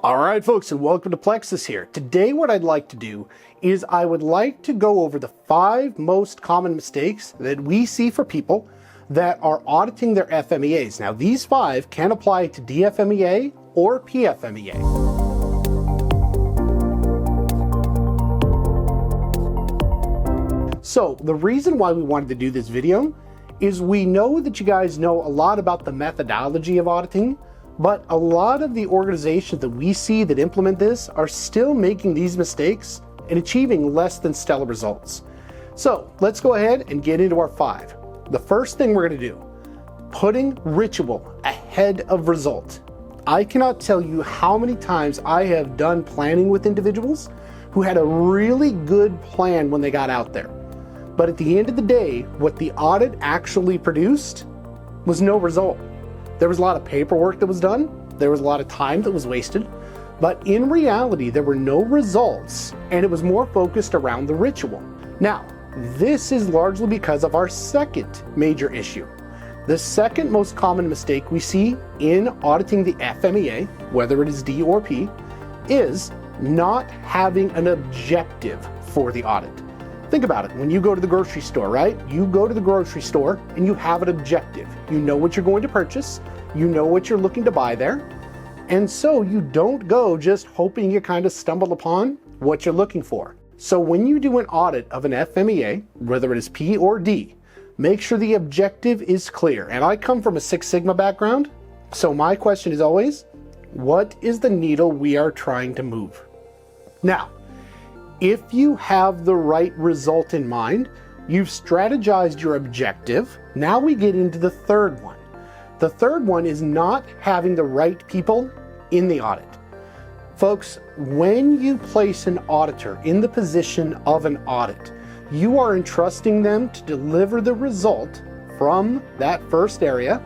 All right, folks, and welcome to Plexus here. Today, what I'd like to do is I would like to go over the 5 most common mistakes that we see for people that are auditing their FMEAs. Now, these 5 can apply to DFMEA or PFMEA. So, the reason why we wanted to do this video is we know that you guys know a lot about the methodology of auditing, but a lot of the organizations that we see that implement this are still making these mistakes and achieving less than stellar results. So let's go ahead and get into our 5. The first thing we're going to do, putting ritual ahead of result. I cannot tell you how many times I have done planning with individuals who had a really good plan when they got out there. But at the end of the day, what the audit actually produced was no result. There was a lot of paperwork that was done, there was a lot of time that was wasted, but in reality there were no results and it was more focused around the ritual. Now, this is largely because of our second major issue. The second most common mistake we see in auditing the FMEA, whether it is D or P, is not having an objective for the audit. Think about it. When you go to the grocery store, right? You go to the grocery store and you have an objective. You know what you're going to purchase. You know what you're looking to buy there. And so you don't go just hoping you kind of stumble upon what you're looking for. So when you do an audit of an FMEA, whether it is P or D, make sure the objective is clear. And I come from a Six Sigma background. So my question is always, what is the needle we are trying to move? Now, if you have the right result in mind, you've strategized your objective. Now we get into the third one. The third one is not having the right people in the audit. Folks, when you place an auditor in the position of an audit, you are entrusting them to deliver the result from that first area,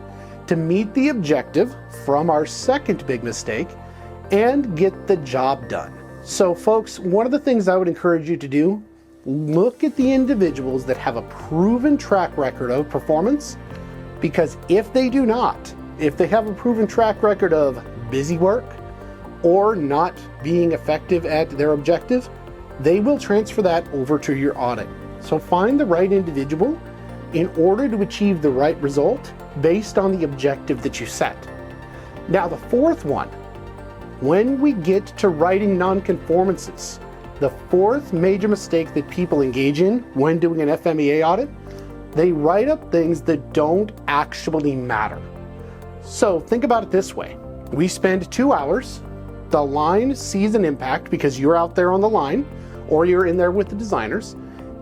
to meet the objective from our second big mistake, and get the job done. So folks, one of the things I would encourage you to do, look at the individuals that have a proven track record of performance, because if they do not, if they have a proven track record of busy work or not being effective at their objective, they will transfer that over to your audit. So find the right individual in order to achieve the right result based on the objective that you set. Now the fourth one, when we get to writing nonconformances, the fourth major mistake that people engage in when doing an FMEA audit, they write up things that don't actually matter. So think about it this way. We spend 2 hours, the line sees an impact because you're out there on the line or you're in there with the designers,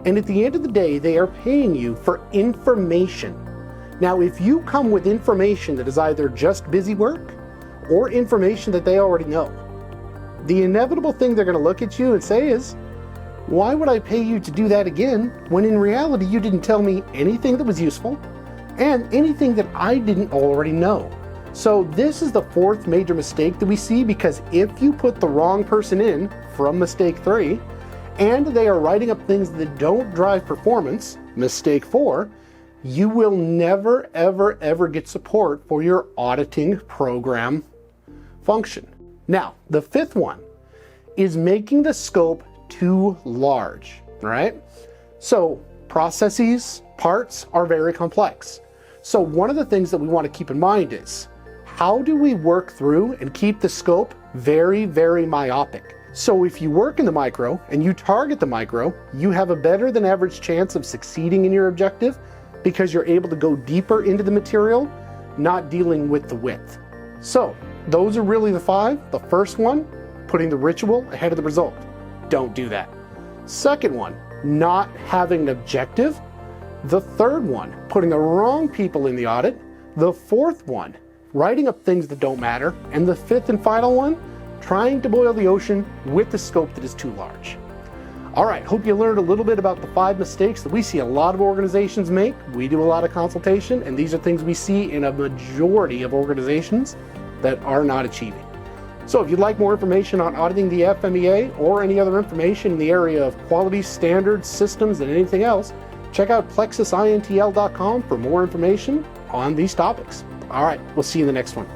and at the end of the day, they are paying you for information. Now, if you come with information that is either just busy work or information that they already know, the inevitable thing they're going to look at you and say is, why would I pay you to do that again when in reality you didn't tell me anything that was useful and anything that I didn't already know? So this is the fourth major mistake that we see, because if you put the wrong person in from mistake 3 and they are writing up things that don't drive performance, mistake 4, you will never, ever, ever get support for your auditing program function. Now, the fifth one is making the scope too large, right? So processes, parts are very complex. So one of the things that we want to keep in mind is, how do we work through and keep the scope very, very myopic? So if you work in the micro and you target the micro, you have a better than average chance of succeeding in your objective because you're able to go deeper into the material, not dealing with the width. So those are really the 5. The first one, putting the ritual ahead of the result. Don't do that. Second one, not having an objective. The third one, putting the wrong people in the audit. The fourth one, writing up things that don't matter. And the fifth and final one, trying to boil the ocean with the scope that is too large. All right, hope you learned a little bit about the 5 mistakes that we see a lot of organizations make. We do a lot of consultation, and these are things we see in a majority of organizations that are not achieving. So if you'd like more information on auditing the FMEA or any other information in the area of quality standards, systems, and anything else, check out plexusintl.com for more information on these topics. All right, we'll see you in the next one.